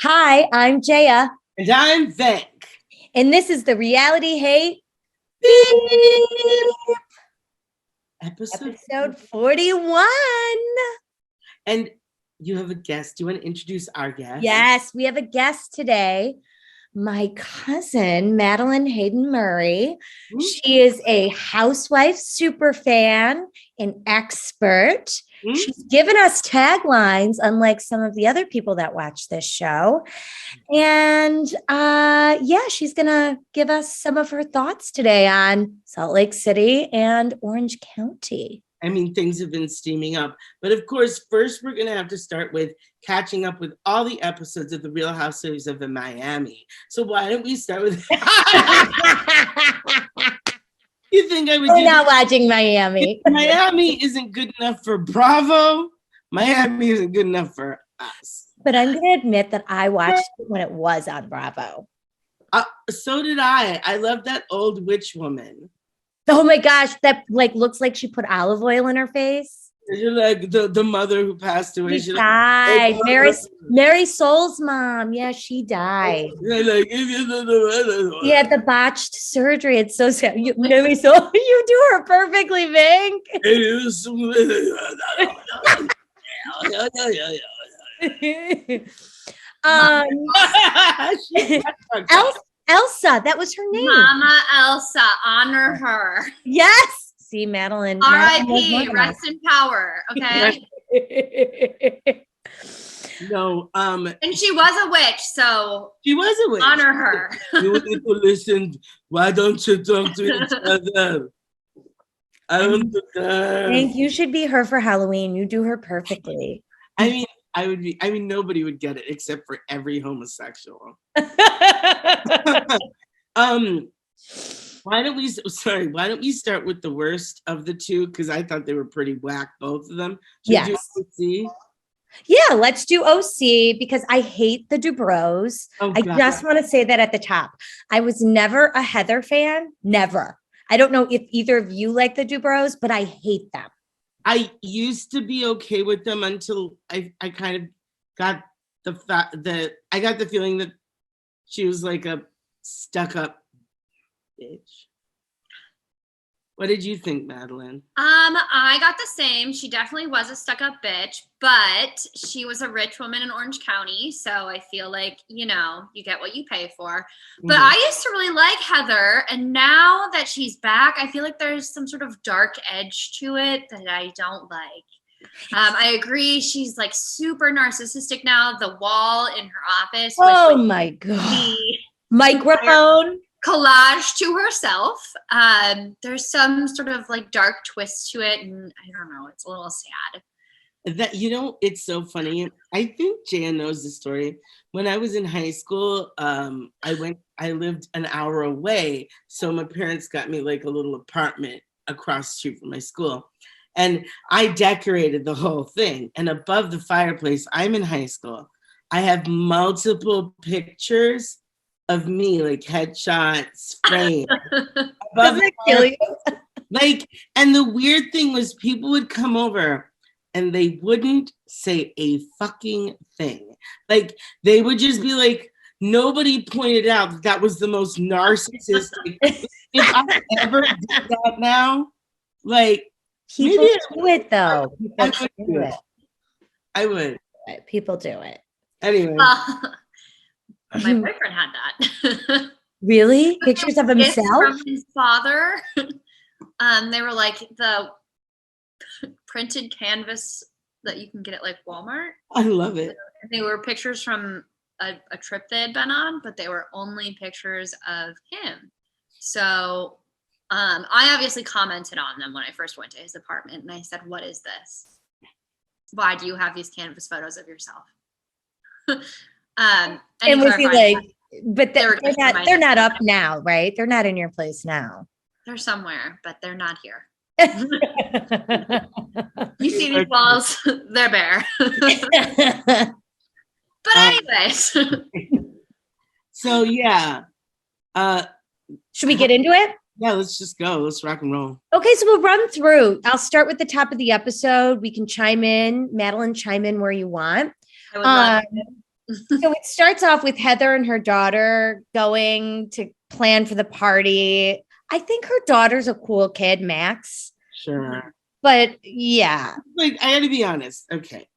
Hi, I'm Jaya, And I'm Vic. and this is the Reality Hate episode 41. And you have a guest. Do you want to introduce our guest? Yes, we have a guest today. My cousin, Madeline Hayden Murray. She is a housewife super fan, an expert. She's given us taglines, unlike some of the other people that watch this show. And she's going to give us some of her thoughts today on Salt Lake City and Orange County. I mean, things have been steaming up. But of course, first we're going to have to start with catching up with all the episodes of The Real Housewives of Miami. So why don't we start with... You think I would We're not watching Miami. If Miami isn't good enough for Bravo, Miami isn't good enough for us. But I'm going to admit that I watched it when it was on Bravo. So did I. I love that old witch woman. Oh my gosh, that looks like she put olive oil in her face. You're like the mother who passed away. She died. Mary Soul's mom. Yeah, she died. She had the botched surgery. It's so sad. Mary Soul, you do her perfectly, Vink. Elsa, that was her name. Mama Elsa, honor her. Yes. See, Madeline. R.I.P. Rest in power. Okay. No. And she was a witch, so she was a witch. Honor her. You need to listen. Why don't you talk to each other? I don't think you should be her for Halloween. You do her perfectly. I mean, nobody would get it except for every homosexual. Why don't we start with the worst of the two? Because I thought they were pretty whack, both of them. Yes. Yeah, let's do OC because I hate the Dubrows. I just want to say that at the top. I was never a Heather fan. Never. I don't know if either of you like the Dubrows, but I hate them. I used to be okay with them until I kind of got the fact that I got the feeling that she was like a stuck-up bitch. What did you think, Madeline? I got the same. She definitely was a stuck-up bitch, but she was a rich woman in Orange County, so I feel like, you get what you pay for. But I used to really like Heather, and now that she's back, I feel like there's some sort of dark edge to it that I don't like. I agree. She's like super narcissistic now. The wall in her office. Oh my God. The microphone. Collage to herself. There's some sort of like dark twist to it, and I don't know, it's a little sad. That it's so funny. I think Jan knows the story. When I was in high school, I lived an hour away, so my parents got me like a little apartment across the street from my school, and I decorated the whole thing. And above the fireplace, I'm in high school. I have multiple pictures of me, like headshots, framed. Doesn't it kill you? And the weird thing was people would come over and they wouldn't say a fucking thing. Like, they would just be like, nobody pointed out that was the most narcissistic. If I ever did that now, like, people do it though. I would. People do it. Anyway. My boyfriend had that. Really? Pictures of himself? From his father. They were like the printed canvas that you can get at like Walmart. I love it. They were pictures from a trip they had been on, but they were only pictures of him. So I obviously commented on them when I first went to his apartment, and I said, "What is this? Why do you have these canvas photos of yourself?" And was he like, but they're not up now, right? They're not in your place now. They're somewhere, but they're not here. You see these walls, they're bare. But anyways. So yeah. Should we get into it? Yeah, let's just go. Let's rock and roll. Okay, so we'll run through. I'll start with the top of the episode. We can chime in. Madeline, chime in where you want. So it starts off with Heather and her daughter going to plan for the party. I think her daughter's a cool kid, Max. Sure. But yeah. Like, I gotta be honest. Okay.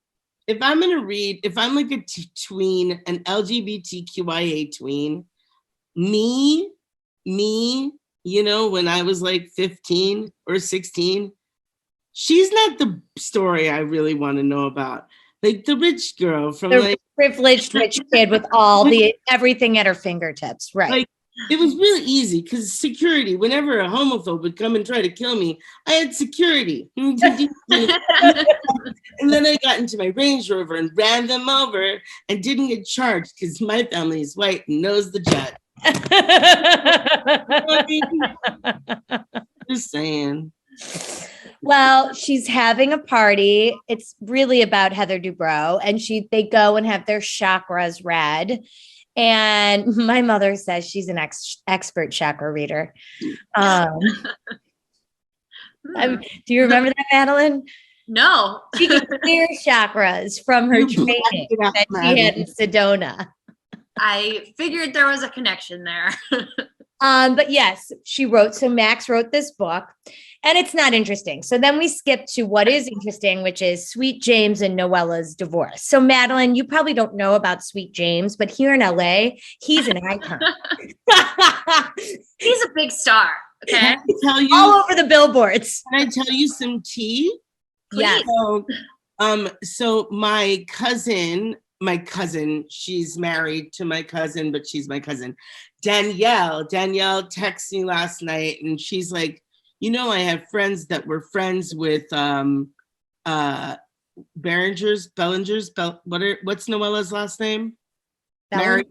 If I'm like a tween, an LGBTQIA tween, me, when I was like 15 or 16, she's not the story I really want to know about. Like the rich girl from the privileged rich kid with all the everything at her fingertips. Right. Like, it was really easy because security, whenever a homophobe would come and try to kill me, I had security. And then I got into my Range Rover and ran them over and didn't get charged because my family is white and knows the judge. Just saying. Well, she's having a party. It's really about Heather Dubrow, and they go and have their chakras read. And my mother says she's an expert chakra reader. Do you remember that, Madeline? No. She can clear chakras from her training that she had in Sedona. I figured there was a connection there. But yes, she wrote. So Max wrote this book, and it's not interesting. So then we skip to what is interesting, which is Sweet James and Noella's divorce. So Madeline, you probably don't know about Sweet James, but here in LA, he's an icon. He's a big star. Okay. Can I tell you, all over the billboards. Can I tell you some tea? Yes. So my cousin, she's married to my cousin, but she's my cousin. Danielle texted me last night and she's like, I have friends that were friends with what's Noella's last name? Mary.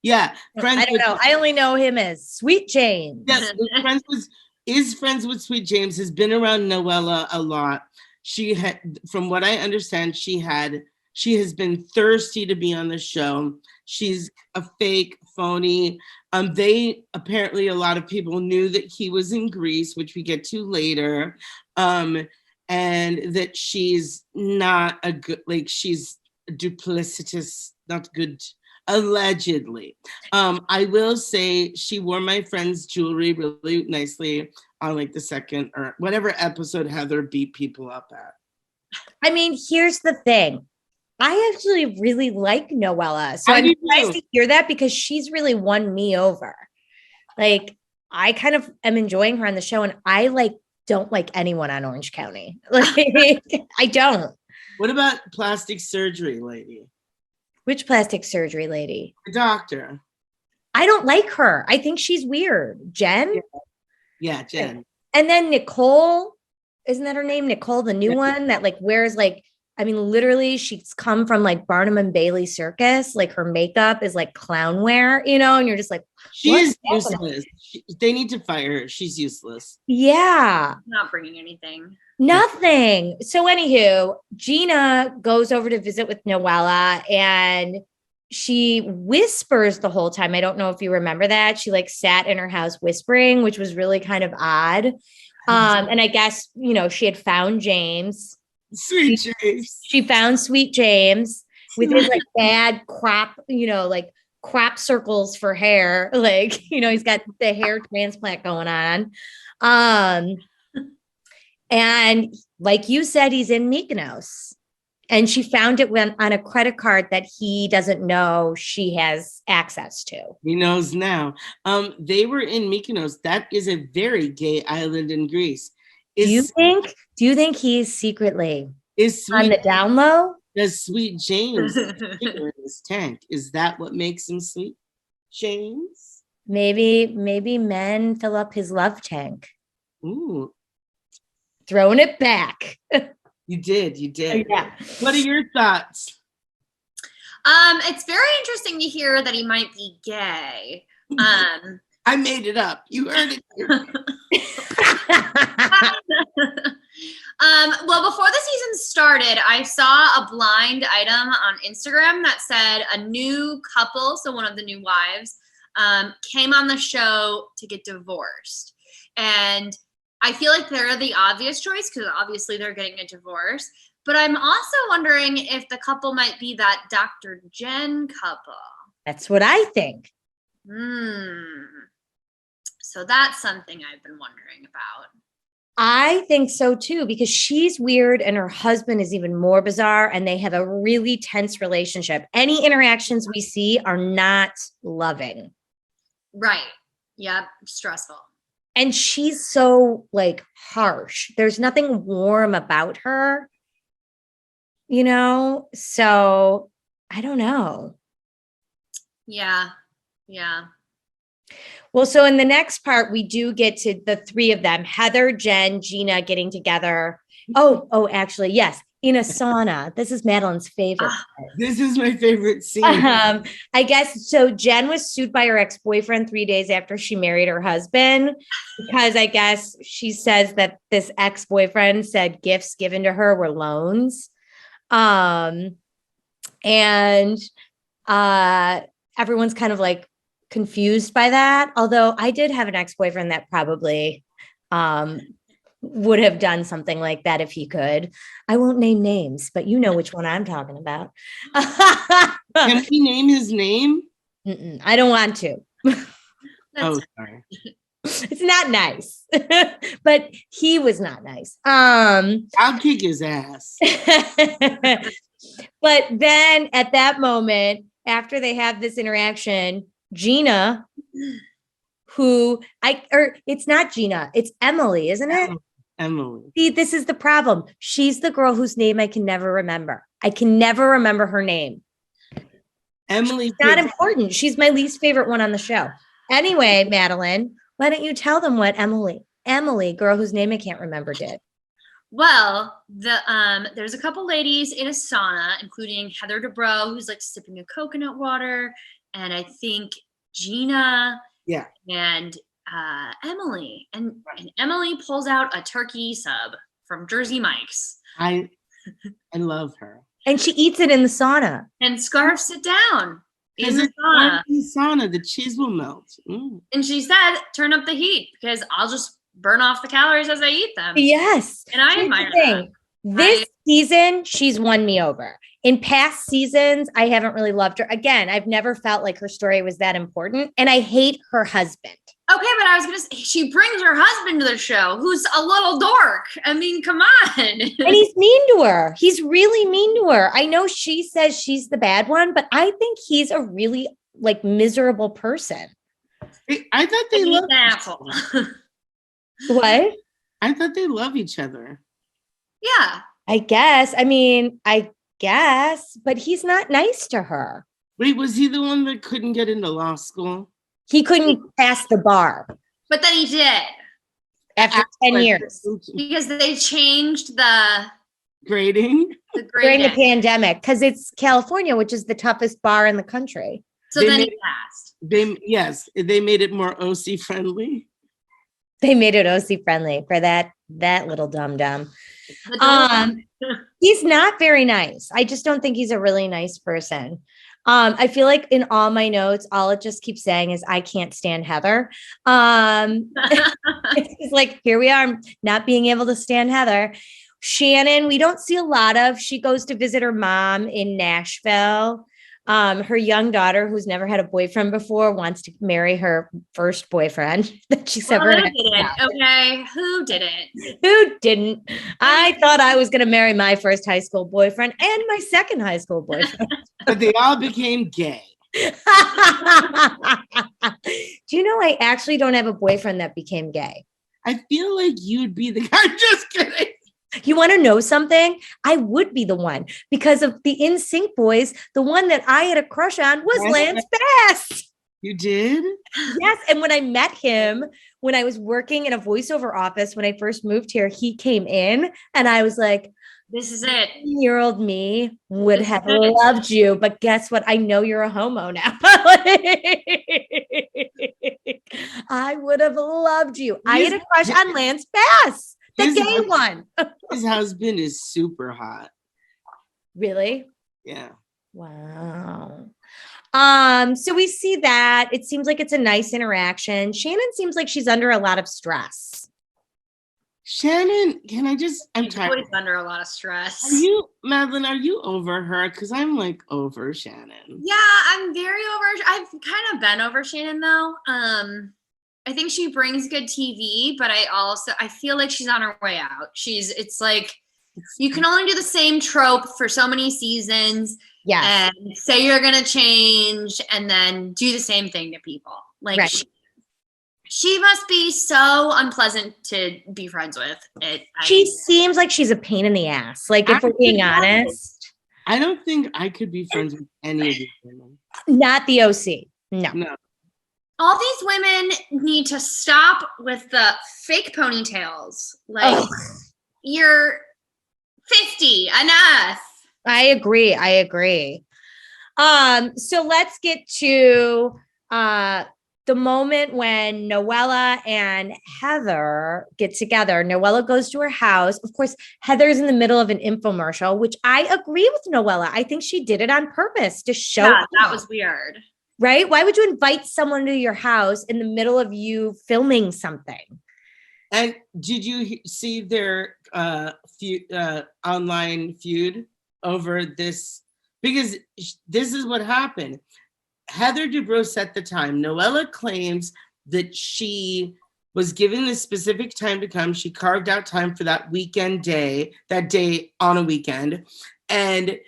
Yeah, friends. I don't know. I only know him as Sweet James. Yes, is friends with Sweet James, has been around Noella a lot. She had, from what I understand, she has been thirsty to be on the show. She's a fake, phony. They apparently, a lot of people knew that he was in Greece, which we get to later, and that she's not a good, like she's duplicitous, not good, allegedly. I will say she wore my friend's jewelry really nicely on like the second or whatever episode Heather beat people up at. I mean, here's the thing. I actually really like Noella. So I'm surprised to hear that because she's really won me over. Like, I kind of am enjoying her on the show, and I don't like anyone on Orange County. Like, I don't. What about plastic surgery lady? Which plastic surgery lady? The doctor. I don't like her. I think she's weird. Jen? Yeah, Jen. And then Nicole, isn't that her name? Nicole, the new one that wears literally she's come from Barnum and Bailey Circus. Like her makeup is clown wear, and you're just like, she is useless. They need to fire her. She's useless. Yeah. Not bringing anything. Nothing. So anywho, Gina goes over to visit with Noella and she whispers the whole time. I don't know if you remember that. She sat in her house whispering, which was really kind of odd. And I guess, she had found James. Sweet James. She found Sweet James with his bad crop, crop circles for hair. He's got the hair transplant going on. And like you said, he's in Mykonos. And she found it on a credit card that he doesn't know she has access to. He knows now. They were in Mykonos. That is a very gay island in Greece. Do you think he's secretly on the down low? Does Sweet James in his tank? Is that what makes him Sweet James? Maybe men fill up his love tank. Ooh. Throwing it back. You did. Yeah. What are your thoughts? It's very interesting to hear that he might be gay. I made it up. You heard it here. Well, before the season started, I saw a blind item on Instagram that said a new couple, so one of the new wives, came on the show to get divorced. And I feel like they're the obvious choice because obviously they're getting a divorce. But I'm also wondering if the couple might be that Dr. Jen couple. That's what I think. So that's something I've been wondering about. I think so too, because she's weird and her husband is even more bizarre, and they have a really tense relationship. Any interactions we see are not loving. Right. Yep. Stressful. And she's so like harsh. There's nothing warm about her, you know? So I don't know. Yeah. Yeah. Well, so in the next part, we do get to the three of them, Heather, Jen, Gina getting together. Actually, yes, in a sauna. This is Madeline's favorite. This is my favorite scene. I guess so. Jen was sued by her ex-boyfriend 3 days after she married her husband, because I guess she says that this ex-boyfriend said gifts given to her were loans. And everyone's kind of like confused by that. Although I did have an ex-boyfriend that probably would have done something like that if he could. I won't name names, but you know which one I'm talking about. Can we name his name? I don't want to. Sorry. It's not nice, but he was not nice. I'll kick his ass. But then at that moment, after they have this interaction, Gina, it's not Gina, it's Emily, isn't it? Emily. See, this is the problem. She's the girl whose name I can never remember. I can never remember her name. Emily. Not important. She's my least favorite one on the show. Anyway, Madeline, why don't you tell them what Emily, girl whose name I can't remember, did? Well, there's a couple ladies in a sauna, including Heather Dubrow, who's like sipping a coconut water, and I think Gina, and Emily, and Emily pulls out a turkey sub from Jersey Mike's. I love her, and she eats it in the sauna and scarfs it down in the sauna. The cheese will melt. And she said, "Turn up the heat because I'll just burn off the calories as I eat them." Yes. And I admire that. This season, she's won me over. In past seasons, I haven't really loved her. Again, I've never felt like her story was that important. And I hate her husband. Okay, but I was going to say, she brings her husband to the show, who's a little dork. I mean, come on. And he's mean to her. He's really mean to her. I know she says she's the bad one, but I think he's a really like miserable person. I thought they loved each other. What? I thought they love each other. Yeah. I guess. I mean, but he's not nice to her. Wait, was he the one that couldn't get into law school? He couldn't pass the bar. But then he did. After 10 years. Because they changed the grading during the pandemic, because it's California, which is the toughest bar in the country. So then he passed. They made it more OC friendly. They made it OC friendly for that little dum-dum. He's not very nice. I just don't think he's a really nice person. I feel like in all my notes, all it just keeps saying is, I can't stand Heather. It's like, here we are, not being able to stand Heather. Shannon, we don't see a lot of. She goes to visit her mom in Nashville. Her young daughter, who's never had a boyfriend before, wants to marry her first boyfriend that she's ever had. Okay, who didn't? Who didn't? I thought I was going to marry my first high school boyfriend and my second high school boyfriend. But they all became gay. Do you know I actually don't have a boyfriend that became gay? I feel like you'd be the guy. Just kidding. You want to know something? I would be the one, because of the NSYNC boys. The one that I had a crush on was Lance Bass. You did? Yes. And when I met him, when I was working in a voiceover office, when I first moved here, he came in and I was like, this is it. 10-year-old me would have loved you. But guess what? I know you're a homo now. I would have loved you. I had a crush on Lance Bass. The gay one. His husband is super hot. Really? Yeah. Wow. So we see that. It seems like it's a nice interaction. Shannon seems like she's under a lot of stress. Shannon, I'm She's tired. always under a lot of stress. Madeline, are you over her? Because I'm like over Shannon. Yeah, I'm very over. I've kind of been over Shannon though. I think she brings good TV, but I feel like she's on her way out. It's like you can only do the same trope for so many seasons. Yes. And say you're gonna change and then do the same thing to people. Like Right. she must be so unpleasant to be friends with. She seems like she's a pain in the ass. Like, if we're being honest. I don't think I could be friends with any of these women. Not the OC. No. All these women need to stop with the fake ponytails. Like, you're 50, enough. I agree. So let's get to the moment when Noella and Heather get together. Noella goes to her house. Of course, Heather's in the middle of an infomercial, which I agree with Noella. I think she did it on purpose to show. Yeah, that was weird. Right? Why would you invite someone to your house in the middle of you filming something? And did you see their online feud over this? Because this is what happened. Heather Dubrow set the time. Noella claims that she was given a specific time to come. She carved out time for that day on a weekend. And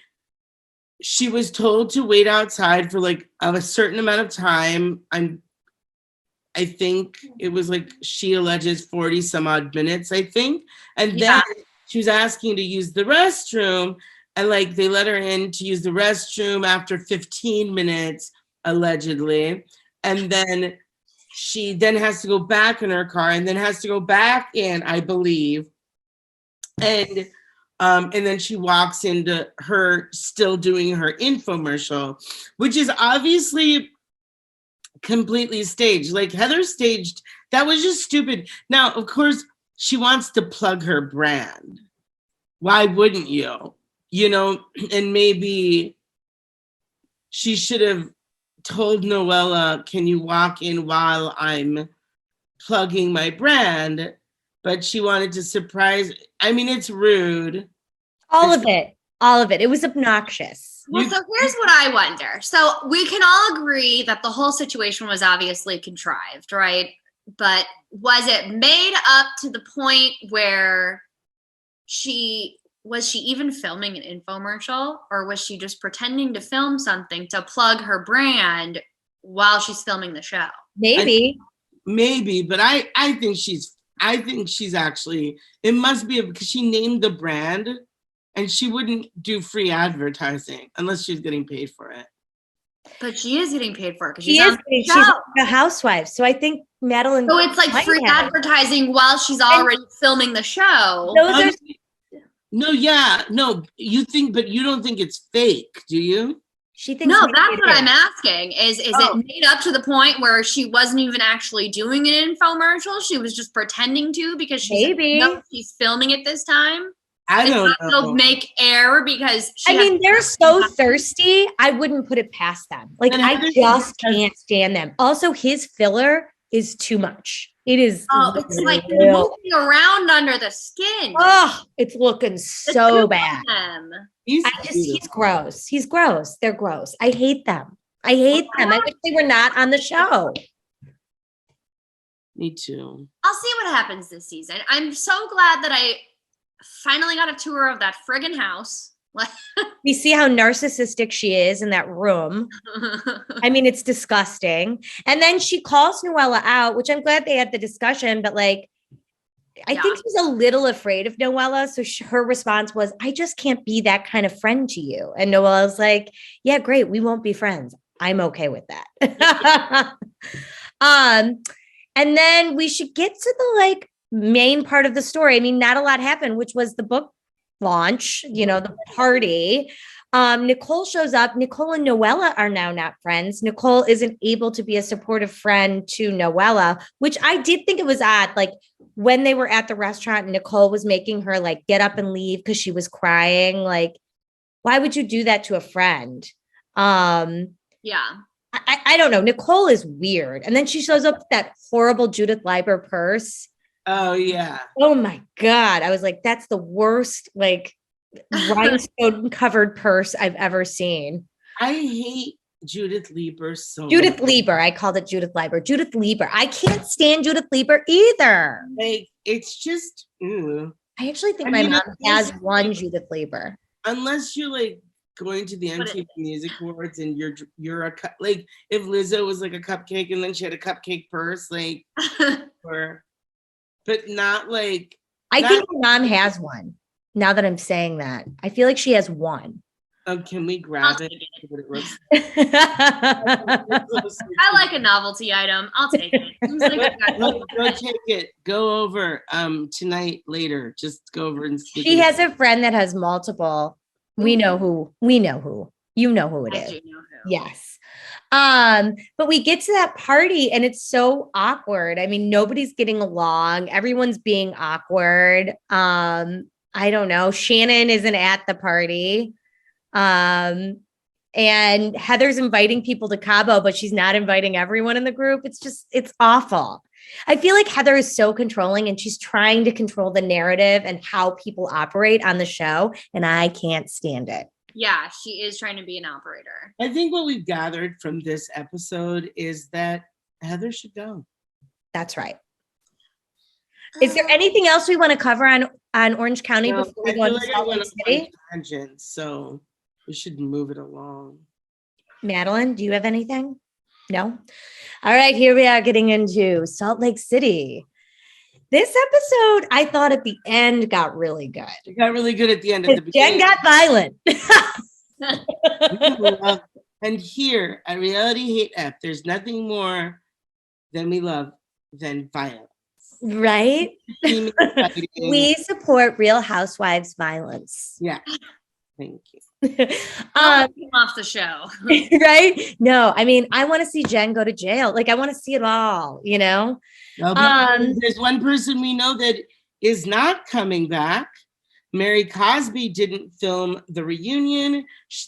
she was told to wait outside for like a certain amount of time. I think it was like, she alleges 40 some odd minutes, I think. And then she was asking to use the restroom, and like they let her in to use the restroom after 15 minutes, allegedly. And then she then has to go back in her car and then has to go back in, I believe. And then she walks into her still doing her infomercial, which is obviously completely staged. Like Heather staged, that was just stupid. Now, of course, she wants to plug her brand. Why wouldn't you? You know, and maybe she should have told Noella, can you walk in while I'm plugging my brand? But she wanted to surprise. I mean, it's rude. All of it. It was obnoxious. Well, so here's what I wonder. So we can all agree that the whole situation was obviously contrived, right? But was it made up to the point where was she even filming an infomercial, or was she just pretending to film something to plug her brand while she's filming the show? Maybe, but I think she's actually, it must be because she named the brand, and she wouldn't do free advertising unless she's getting paid for it. But she is getting paid for it because she's a housewife. So I think Madeline. So it's like free advertising while she's already filming the show. No, you think, but you don't think it's fake, do you? She thinks. No, that's what I'm asking. Is it made up to the point where she wasn't even actually doing an infomercial? She was just pretending to because she's filming it this time. I don't know. They'll make air because they're so thirsty. I wouldn't put it past them. Like, I just can't stand them. Also, his filler is too much. It is. Oh, it's like moving around under the skin. Oh, it's looking so bad. He's gross. He's gross. They're gross. I hate them. I wish they were not on the show. Me too. I'll see what happens this season. I'm so glad that I finally got a tour of that friggin' house. We see how narcissistic she is in that room. I mean, it's disgusting. And then she calls Noella out, which I'm glad they had the discussion, but like, I think she's a little afraid of Noella. So her response was, I just can't be that kind of friend to you. And Noella's like, yeah, great. We won't be friends. I'm okay with that. And then we should get to the main part of the story. I mean, not a lot happened, which was the book launch, the party. Nicole shows up. Nicole and Noella are now not friends. Nicole isn't able to be a supportive friend to Noella, which I did think it was odd. Like when they were at the restaurant, Nicole was making her get up and leave because she was crying. Like, why would you do that to a friend? Yeah. I don't know. Nicole is weird. And then she shows up with that horrible Judith Leiber purse. Oh yeah. Oh my God. I was like, that's the worst, like, rhinestone covered purse I've ever seen. I hate Judith Lieber so Judith much. Lieber. I called it Judith Lieber. Judith Lieber. I can't stand Judith Lieber either. Like, it's just, ew. I actually think I my mean, mom has unless- one Judith Lieber. Unless you're like going to the MTV Music Awards and you're a like if Lizzo was like a cupcake and then she had a cupcake purse, like, or, but not like. I think my mom has one. Now that I'm saying that, I feel like she has one. Oh, can we grab it? What it looks I like a novelty item. I'll take it. Seems like go take it. Go over tonight later. Just go over and she has a friend that has multiple. We know who. You know who it I is. do know who. Yes. But we get to that party and it's so awkward. I mean, nobody's getting along. Everyone's being awkward. I don't know. Shannon isn't at the party. And Heather's inviting people to Cabo, but she's not inviting everyone in the group. It's awful. I feel like Heather is so controlling and she's trying to control the narrative and how people operate on the show. And I can't stand it. Yeah, she is trying to be an operator. I think what we've gathered from this episode is that Heather should go. That's right. Is there anything else we want to cover on Orange County before we go into Salt Lake City? Tangent, so we should move it along. Madeline, do you have anything? No? All right, here we are getting into Salt Lake City. This episode, I thought at the end got really good. It got really good at the end. At the Jen beginning. got violent. And here at Reality Hate F, there's nothing more than we love than violence. Right? We support Real Housewives violence. Yeah. Thank you. Off the show. Right? No, I mean, I want to see Jen go to jail. Like, I want to see it all, you know? There's one person we know that is not coming back. Mary Cosby didn't film the reunion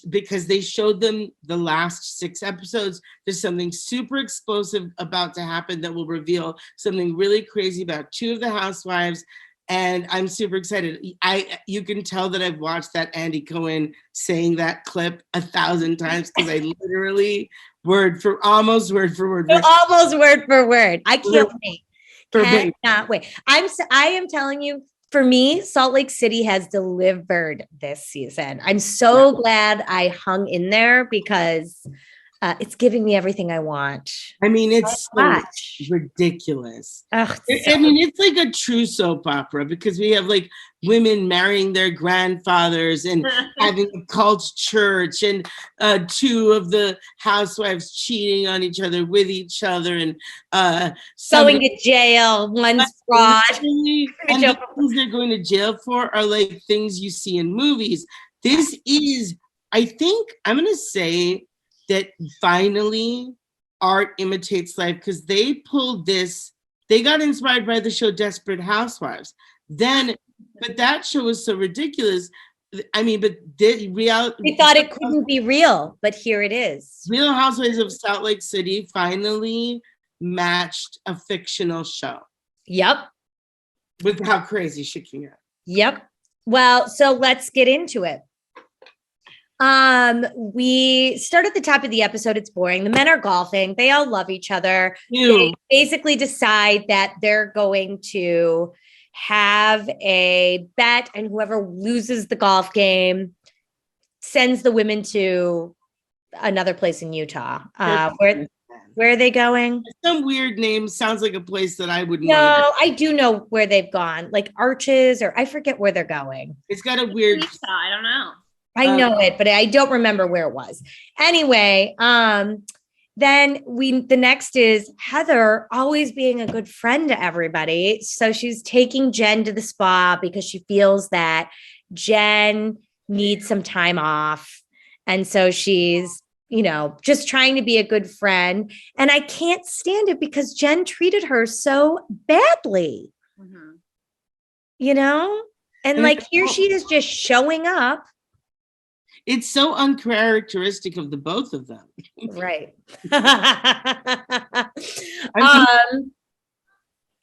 because they showed them the last 6 episodes. There's something super explosive about to happen that will reveal something really crazy about 2 of the housewives. And I'm super excited. You can tell that I've watched that Andy Cohen saying that clip 1,000 times because I literally almost word for word. Almost word for word. I can't wait. Cannot wait. I am telling you, for me, Salt Lake City has delivered this season. I'm so glad I hung in there because it's giving me everything I want. I mean, it's so ridiculous. Ugh, I mean, it's like a true soap opera because we have like women marrying their grandfathers and having a cult church and 2 of the housewives cheating on each other with each other and going to jail, one's fraud. And the things they're going to jail for are like things you see in movies. This is, I think, I'm going to say that finally art imitates life because they pulled this. They got inspired by the show Desperate Housewives. But that show was so ridiculous. I mean, but reality. We thought it couldn't be real, but here it is. Real Housewives of Salt Lake City finally matched a fictional show. Yep. With how crazy she can get. Yep. Well, so let's get into it. We start at the top of the episode. It's boring. The men are golfing. They all love each other. Ew. They basically decide that they're going to have a bet, and whoever loses the golf game sends the women to another place in Utah. Where are they going? Some weird name. Sounds like a place that I wouldn't. No, I do know where they've gone. Like Arches, or I forget where they're going. It's got a weird. I don't know. I know it, but I don't remember where it was. Anyway, then the next is Heather always being a good friend to everybody. So she's taking Jen to the spa because she feels that Jen needs some time off. And so she's, just trying to be a good friend. And I can't stand it because Jen treated her so badly, and like here she is just showing up. It's so uncharacteristic of the both of them. Right.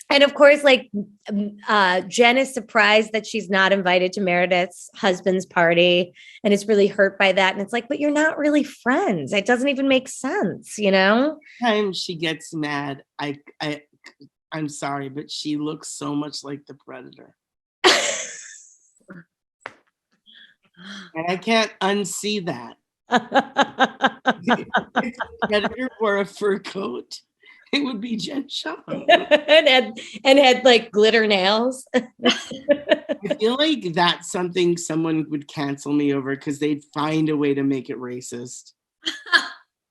And of course, like Jen is surprised that she's not invited to Meredith's husband's party and is really hurt by that. And it's like, but you're not really friends. It doesn't even make sense, you know? Time she gets mad, I'm sorry, but she looks so much like the Predator. And I can't unsee that. If the Predator wore a fur coat, it would be Jen Shaw. and had like glitter nails. I feel like that's something someone would cancel me over because they'd find a way to make it racist.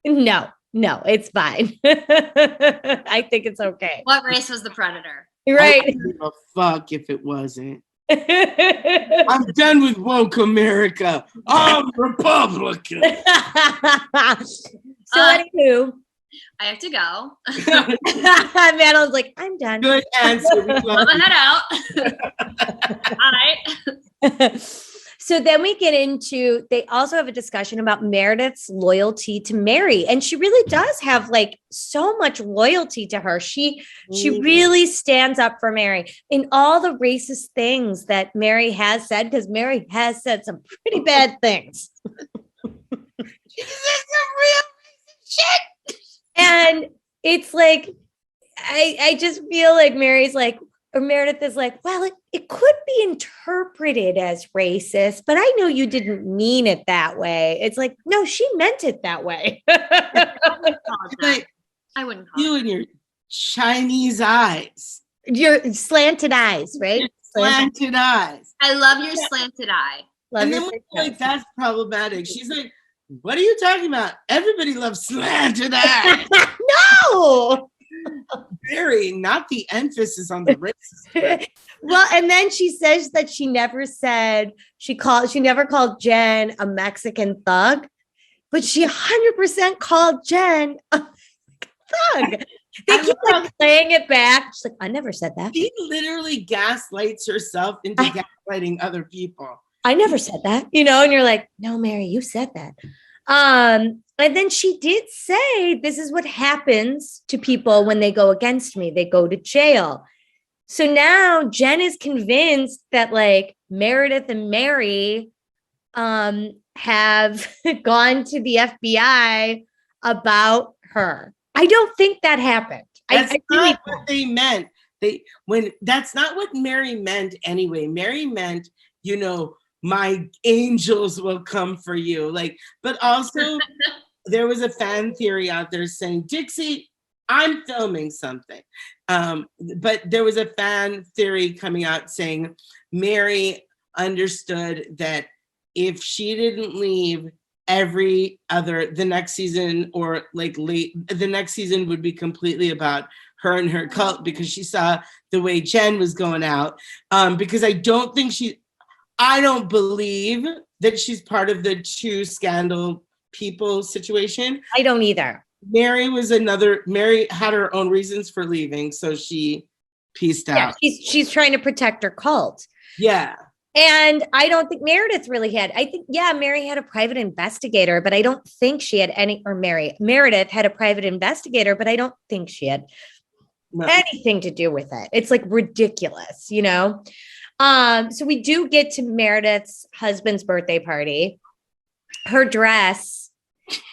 No, it's fine. I think it's okay. What race was the Predator? Right. I don't give a fuck if it wasn't. I'm done with woke America. I'm Republican. So anywho, I have to go. Madeline's like, I'm done. Good answer. We I'm love gonna head out. All right. So then we get into, they also have a discussion about Meredith's loyalty to Mary. And she really does have like so much loyalty to her. She really stands up for Mary in all the racist things that Mary has said, because Mary has said some pretty bad things. She said some real racist shit. And it's like, I just feel like Mary's like, or Meredith is like, well, it could be interpreted as racist, but I know you didn't mean it that way. It's like, no, she meant it that way. Like, I wouldn't call you and your Chinese eyes. Your slanted eyes, right? Your slanted eyes. I love your slanted eye. Love And your then we're slanted like, that's problematic. She's like, what are you talking about? Everybody loves slanted eyes. No. Very, not the emphasis on the racist. Well, and then she says that she never called Jen a Mexican thug, but she 100% called Jen a thug. They keep like playing it back. She's like, I never said that. She literally gaslights herself into gaslighting other people. I never said that, and you're like, no, Mary, you said that. And then she did say, this is what happens to people when they go against me. They go to jail. So now Jen is convinced that like Meredith and Mary have gone to the FBI about her. I don't think that happened. That's I really not what they meant. That's not what Mary meant anyway. Mary meant, my angels will come for you. But also there was a fan theory out there saying, Dixie, I'm filming something. But there was a fan theory coming out saying Mary understood that if she didn't leave the next season or the next season would be completely about her and her cult, because she saw the way Jen was going out. Because I don't believe that she's part of the two scandal people situation. I don't either. Mary had her own reasons for leaving, so she pieced out. She's trying to protect her cult. Yeah. And I don't think Meredith really had. I think, Mary had a private investigator, but I don't think she had Meredith had a private investigator, but I don't think she had anything to do with it. It's like ridiculous, So we do get to Meredith's husband's birthday party. Her dress,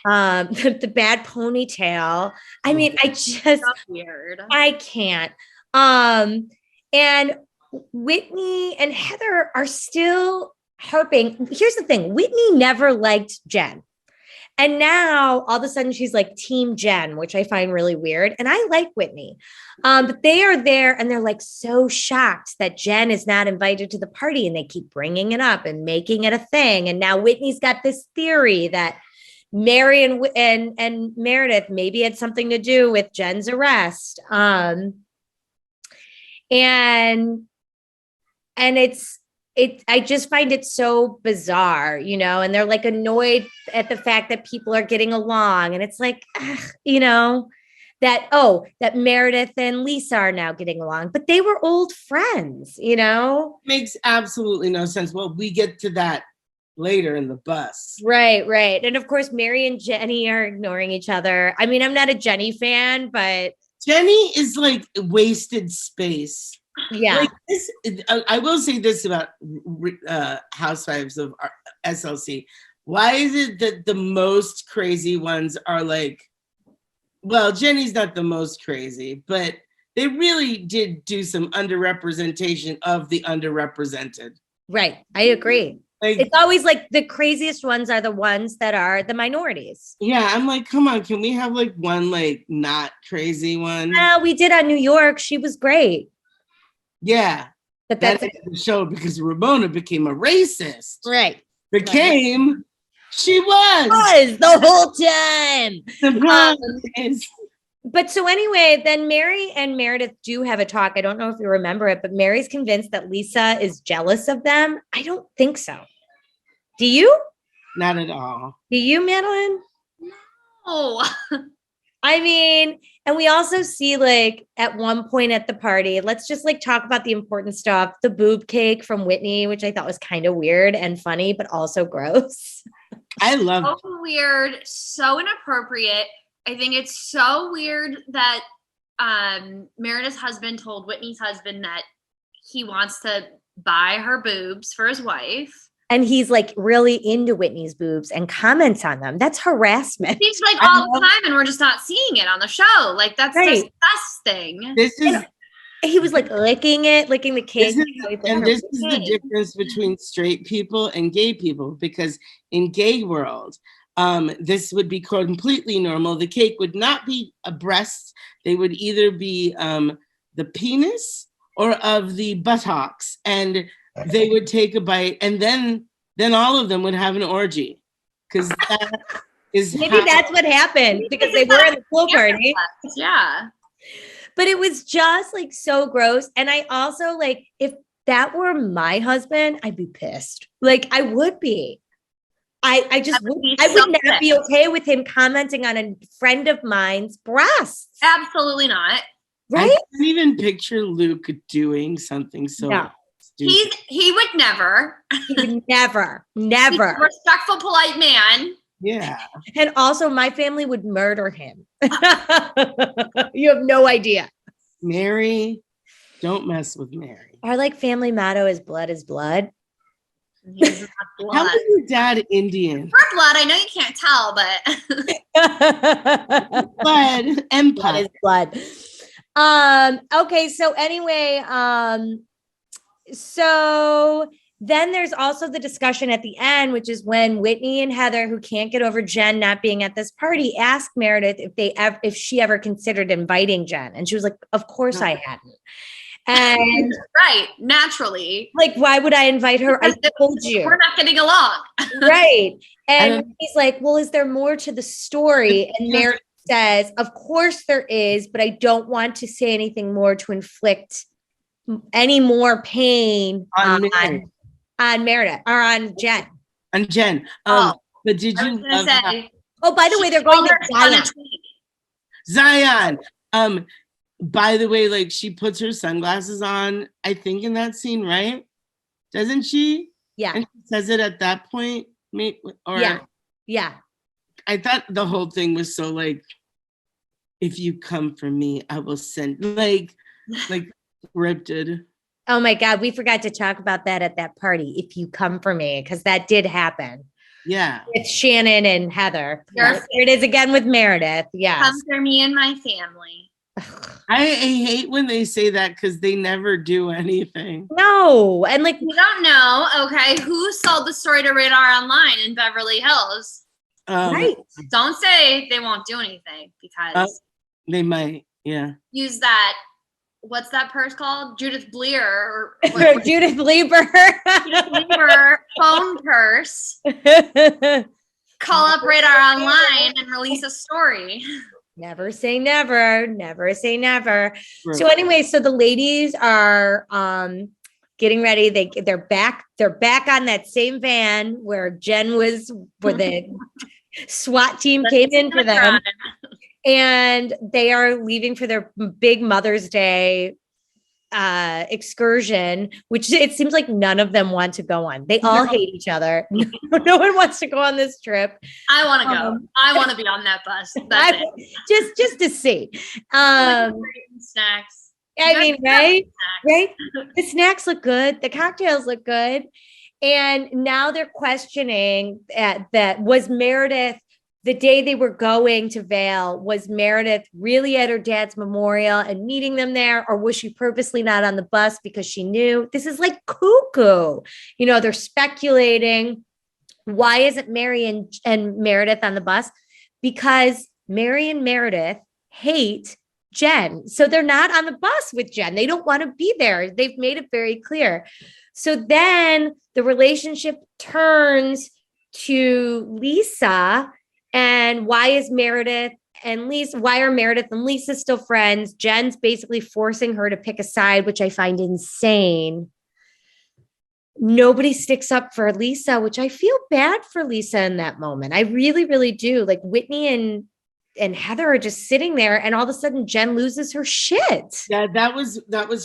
the bad ponytail. I mean, that's weird. I can't. And Whitney and Heather are still harping. Here's the thing. Whitney never liked Jen. And now all of a sudden she's like team Jen, which I find really weird. And I like Whitney. But they are there and they're like so shocked that Jen is not invited to the party, and they keep bringing it up and making it a thing. And now Whitney's got this theory that Mary and Meredith maybe had something to do with Jen's arrest. And I just find it so bizarre, and they're like annoyed at the fact that people are getting along. And it's like, that Meredith and Lisa are now getting along, but they were old friends, Makes absolutely no sense. Well, we get to that later in the bus. Right. And of course, Mary and Jenny are ignoring each other. I mean, I'm not a Jenny fan, but Jenny is like wasted space. Yeah. Like this, I will say this about Housewives of SLC. Why is it that the most crazy ones are like, well, Jenny's not the most crazy, but they really did do some underrepresentation of the underrepresented. Right. I agree. Like, It's always like the craziest ones are the ones that are the minorities. yeah, I'm like, come on, can we have like one like not crazy one? We did on New York. She was great. Yeah. But That that's ended the show because Ramona became a racist. right. She was The whole time. Surprise. But so anyway, then Mary and Meredith do have a talk. I don't know if you remember it, but Mary's convinced that Lisa is jealous of them. I don't think so. Do you? Not at all. Do you, Madeline? Oh, I mean, and we also see like at one point at the party, let's just like talk about the important stuff. The boob cake from Whitney, which I thought was kind of weird and funny, but also gross. I love it. so weird, so inappropriate. I think it's so weird that Meredith's husband told Whitney's husband that he wants to buy her boobs for his wife. And he's like really into Whitney's boobs and comments on them. That's harassment. He's like all the time, and we're just not seeing it on the show. Like that's disgusting. He was like licking the cake. This is the difference between straight people and gay people, because in gay world, this would be completely normal. The cake would not be a breast. They would either be the penis or of the buttocks, and they would take a bite, and then all of them would have an orgy, because that is maybe that's what happened, because they were at the pool party. Yeah, but it was just like so gross. And I also like, if that were my husband, I'd be pissed. Like I would be. I would not be okay with him commenting on a friend of mine's breasts. Absolutely not. Right? I can't even picture Luke doing something so. No. He would never. He would never. He's a respectful, polite man. Yeah. And also my family would murder him. You have no idea. Mary, don't mess with Mary. Our like family motto is blood is blood. He's not blood. How is your dad Indian? For blood, I know you can't tell, but Blood, empire. Blood is blood. Okay, so anyway, so then there's also the discussion at the end, which is when Whitney and Heather, who can't get over Jen not being at this party, asked Meredith if she ever considered inviting Jen. And she was like, of course I hadn't. And right, naturally. Like, why would I invite her? I told you. We're not getting along. Right. And he's like, well, is there more to the story? And Meredith says, of course there is, but I don't want to say anything more to inflict any more pain on Meredith or on Jen. On Jen. But did you love by the way, they're going to Zion. By the way, like she puts her sunglasses on, I think in that scene, right? Doesn't she? Yeah. And she says it at that point. Yeah. I thought the whole thing was so like, if you come for me, I will send like scripted. Oh my God, we forgot to talk about that at that party. If you come for me, because that did happen. Yeah. It's Shannon and Heather. Here it is again with Meredith. Yeah. Come for me and my family. I hate when they say that because they never do anything. No. And like, we don't know. Okay. Who sold the story to Radar Online in Beverly Hills? Right. Don't say they won't do anything, because they might. Yeah. Use that. What's that purse called? Judith Bleer. Judith Lieber. Judith Lieber phone purse. Call up Radar Online and release a story. Never say never. Never say never. Right. So anyway, so the ladies are getting ready. They're back on that same van where Jen was, where the SWAT team came in for them. And they are leaving for their big Mother's Day excursion, which it seems like none of them want to go on. They all hate each other. No one wants to go on this trip. I want to go. I want to be on that bus. That's it. Just to see. Snacks. I mean, right? The snacks look good. The cocktails look good. And now they're questioning that was Meredith, the day they were going to Vail, was Meredith really at her dad's memorial and meeting them there? Or was she purposely not on the bus because she knew? This is like cuckoo. You know, they're speculating. Why isn't Mary and Meredith on the bus? Because Mary and Meredith hate Jen. So they're not on the bus with Jen. They don't want to be there. They've made it very clear. So then the relationship turns to Lisa. And why are Meredith and Lisa still friends? Jen's basically forcing her to pick a side, which I find insane. Nobody sticks up for Lisa, which I feel bad for Lisa in that moment. I really, really do. Like Whitney and Heather are just sitting there, and all of a sudden Jen loses her shit. Yeah, that was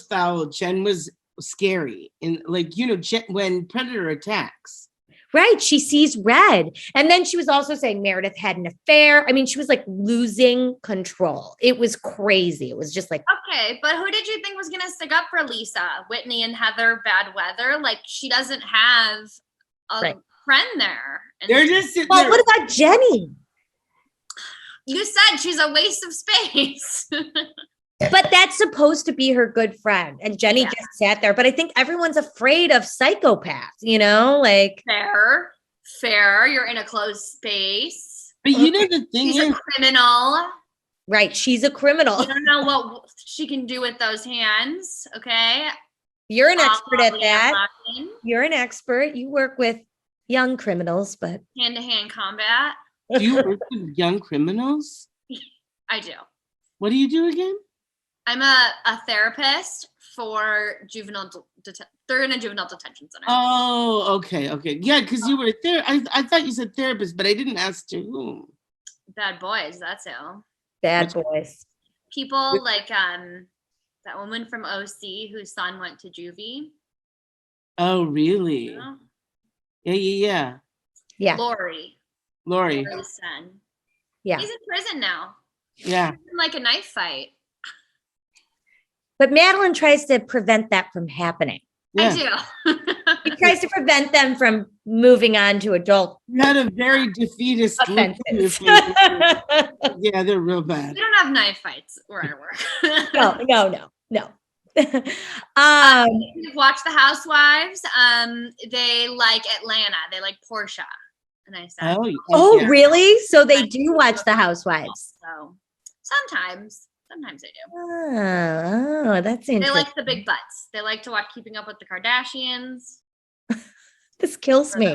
foul. Jen was scary. And like, you know, Jen, when Predator attacks. Right. She sees red. And then she was also saying Meredith had an affair. I mean, she was like losing control. It was crazy. It was just like. Okay. But who did you think was going to stick up for Lisa? Whitney and Heather, bad weather? Like, she doesn't have a friend there. And they're just sitting well, there. what about Jenny? You said she's a waste of space. But that's supposed to be her good friend. And Jenny just sat there. But I think everyone's afraid of psychopaths, you know, like. Fair. You're in a closed space. But you know, the thing She's a criminal. Right. She's a criminal. You don't know what she can do with those hands. Okay. You're an expert at that. You're an expert. You work with young criminals, but. Hand-to-hand combat. Do you work with young criminals? I do. What do you do again? I'm a therapist for they're in a juvenile detention center. Oh, okay. Yeah, because you were there. I thought you said therapist, but I didn't ask to whom. Bad boys, that's who. Bad boys. People like that woman from OC whose son went to juvie. Oh, really? You know? Yeah. Lori's son. Yeah. He's in prison now. Yeah. He's in like a knife fight. But Madeline tries to prevent that from happening. Yeah. I do. She tries to prevent them from moving on to adult. You had a very defeatist look in your face. Yeah, they're real bad. We don't have knife fights where I work. No. Watch The Housewives. They like Atlanta. They like Portia. And I said, really? So they do watch The Housewives. So sometimes they do. Oh, that's interesting. They like the big butts. They like to watch Keeping Up with the Kardashians. This kills me.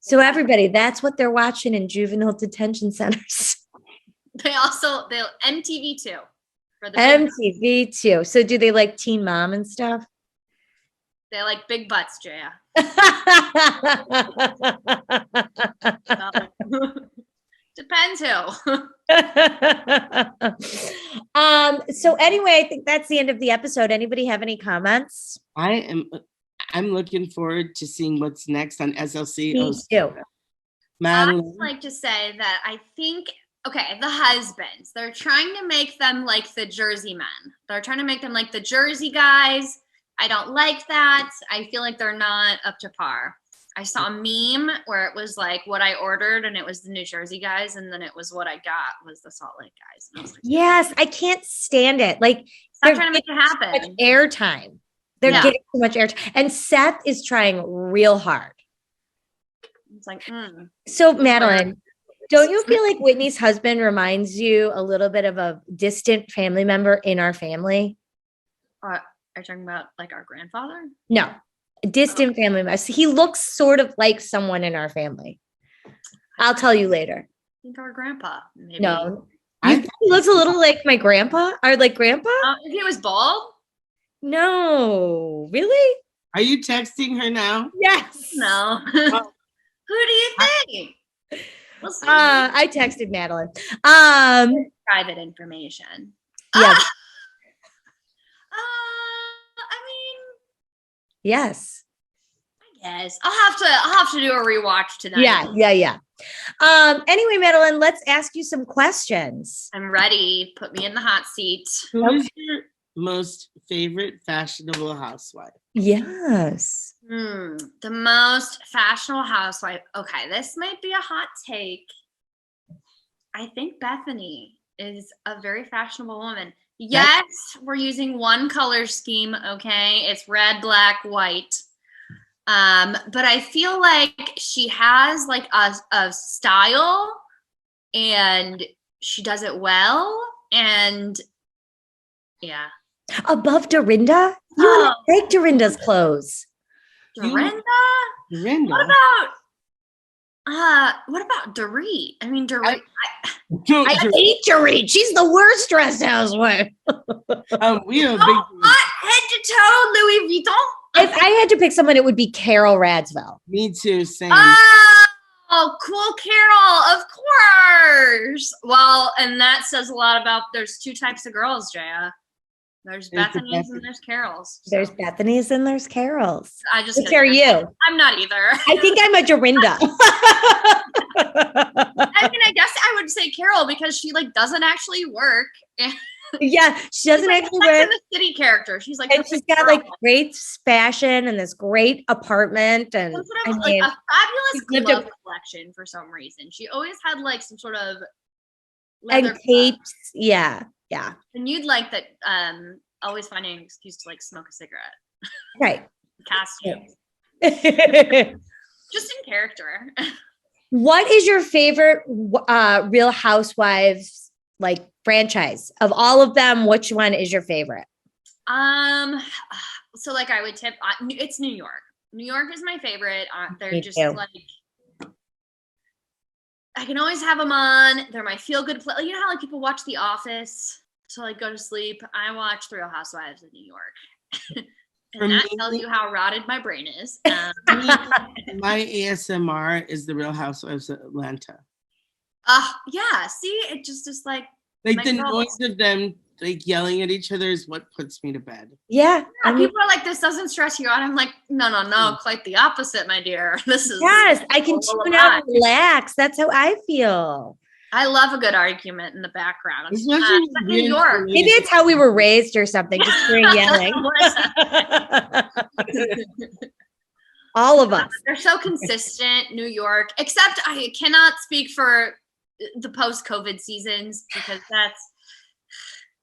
So everybody, that's what they're watching in juvenile detention centers. They'll MTV too. For the MTV too. So do they like Teen Mom and stuff? They like big butts, Jaya. Depends who. So anyway, I think that's the end of the episode. Anybody have any comments? I'm looking forward to seeing what's next on SLC. Me too. Madeline. I would like to say that I think, the husbands, they're trying to make them like the Jersey men. They're trying to make them like the Jersey guys. I don't like that. I feel like they're not up to par. I saw a meme where it was like what I ordered and it was the New Jersey guys, and then it was what I got was the Salt Lake guys. And I was like, yes, I can't stand it. Like, stop trying to make it happen. Much airtime. They're getting too much airtime. And Seth is trying real hard. It's like, So Madeline, don't you feel like Whitney's husband reminds you a little bit of a distant family member in our family? Are you talking about like our grandfather? No, a distant family member. He looks sort of like someone in our family. I'll tell you later. I think our grandpa, maybe. No, he looks a little like my grandpa. Or like grandpa? If he was bald? No, really? Are you texting her now? Yes. No. Who do you think? We'll see. I texted Madeline. Private information. Yeah. Yes. Yes, I'll have to do a rewatch tonight. Yeah. Anyway, Madeline, let's ask you some questions. I'm ready. Put me in the hot seat. Who is your most favorite fashionable housewife? Yes. The most fashionable housewife. Okay, this might be a hot take. I think Bethany is a very fashionable woman. Yes, we're using one color scheme, okay? It's red, black, white. But I feel like she has like a style and she does it well. And yeah. Above Dorinda? You wouldn't like Dorinda's clothes. Dorinda? What about Dorit? I mean, Dorit. I hate Dorit. She's the worst dressed housewife. We have head to toe Louis Vuitton. If I had to pick someone, it would be Carol Radsville. Me too, same. Oh, cool, Carol, of course. Well, and that says a lot about, there's two types of girls, Jaya. There's Bethany's and there's Carol's. So. There's Bethany's and there's Carol's. Which are you? I'm not either. I think I'm a Dorinda. I mean, I guess I would say Carol because she like doesn't actually work. Yeah, she doesn't like actually work. In the city character. She's like, and she's got like great fashion and this great apartment and like a fabulous glove collection for some reason. She always had like some sort of leather and capes. Yeah. And you'd like that. Always finding an excuse to like smoke a cigarette. Right. Costumes. Just in character. What is your favorite Real Housewives like franchise of all of them? Which one is your favorite? So like I would tip. It's New York. New York is my favorite. They're Me just too. like. I can always have them on. They're my feel good play. You know how like people watch The Office to like go to sleep. I watch The Real Housewives of New York. And that tells you how rotted my brain is. My ASMR is The Real Housewives of Atlanta. Yeah. See, it just like the noise of them like yelling at each other is what puts me to bed. Yeah. People are like, this doesn't stress you out. I'm like, no, quite the opposite, my dear. This is I can tune out and relax. That's how I feel. I love a good argument in the background. New York. Maybe it's how we were raised or something, just hearing yelling. All of us. They're so consistent, New York, except I cannot speak for the post-COVID seasons because that's.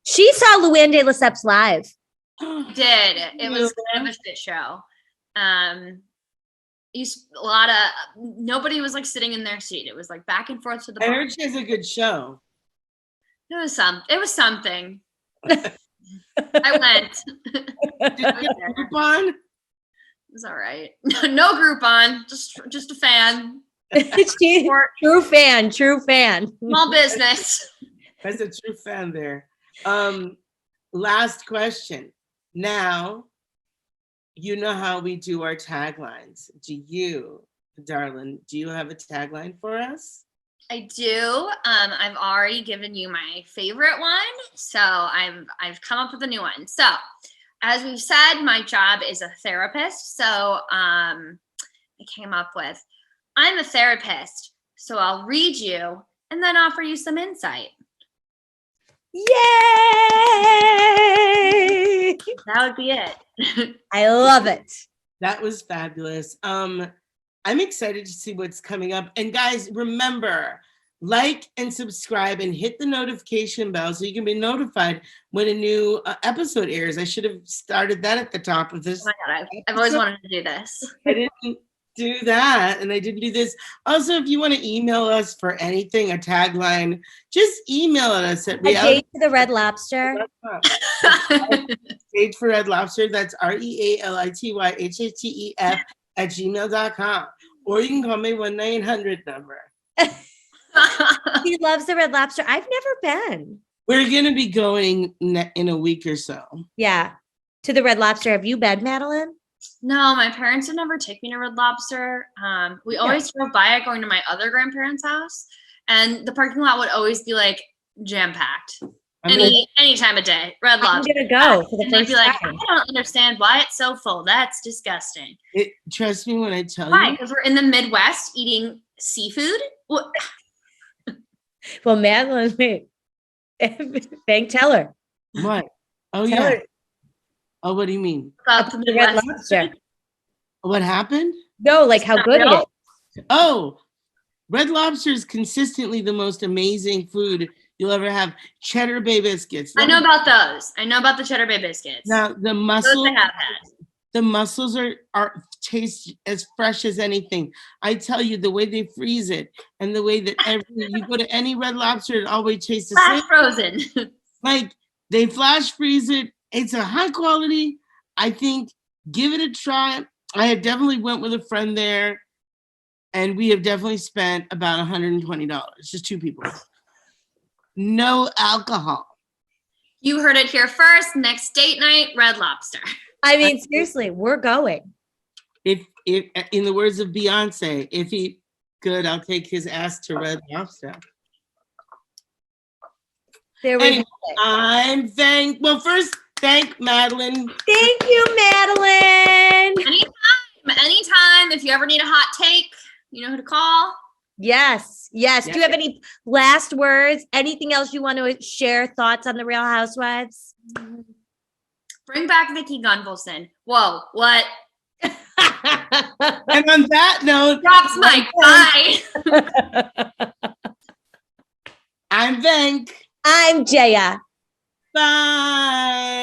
She saw Luann de Lesseps live. Did. It was kind of a shit show. Nobody was like sitting in their seat. It was like back and forth to the bar. I heard she has a good show. It was something. I went. Did you get Groupon? It was all right. No Groupon, just a fan. True fan. Small business. That's a true fan there. Last question. Now, you know how we do our taglines. Do you, darling, have a tagline for us? I do. I've already given you my favorite one, so I've come up with a new one. So, as we've said, my job is a therapist. So, I came up with, I'm a therapist, so I'll read you and then offer you some insight. Yay! That would be it. I love it. That was fabulous. I'm excited to see what's coming up. And guys, remember, like and subscribe and hit the notification bell so you can be notified when a new episode airs. I should have started that at the top of this. Oh my God, I've always wanted to do this. I didn't do that, and I didn't do this. Also, if you want to email us for anything, a tagline, just email us at A date to the Red Lobster. Date for Red Lobster. That's REALITYHATEF @gmail.com. Or you can call me 1-900 number. He loves the Red Lobster. I've never been. We're going to be going in a week or so. Yeah. To the Red Lobster. Have you been, Madeline? No, my parents would never take me to Red Lobster. We always drove by it going to my other grandparents' house, and the parking lot would always be like jam-packed. Any time of day. Red I'm Lobster. gonna go for the And they'd first be like, time. I don't understand why it's so full. That's disgusting. Trust me when I tell Why? you. Because we're in the Midwest eating seafood? What? Well, Madeline, wait. Bank teller. What? Oh Tell yeah. her Oh, what do you mean? About the the Red Midwest. Lobster. What happened? No, like how good it real? is. Oh, Red Lobster is consistently the most amazing food you'll ever have. Cheddar Bay biscuits. I know about those. I know about the Cheddar Bay biscuits. Now the Those mussels. I have had. The mussels are taste as fresh as anything. I tell you, the way they freeze it and the way that you go to any Red Lobster, it always tastes the Flash same. frozen. Like they flash freeze it. It's a high quality. I think give it a try. I have definitely went with a friend there, and we have definitely spent about $120. Just 2 people. No alcohol. You heard it here first. Next date night, Red Lobster. I mean, seriously, we're going. If in the words of Beyonce, if he could, I'll take his ass to Red Lobster. There we Anyway, have it. first thank Madeline. Thank you, Madeline. Anytime. If you ever need a hot take, you know who to call. Yes. Do you have any last words? Anything else you want to share? Thoughts on the Real Housewives? Bring back Vicky Gunvalson. Whoa, what? And on that note, Drops my guy. I'm Venk. I'm Jaya. Bye.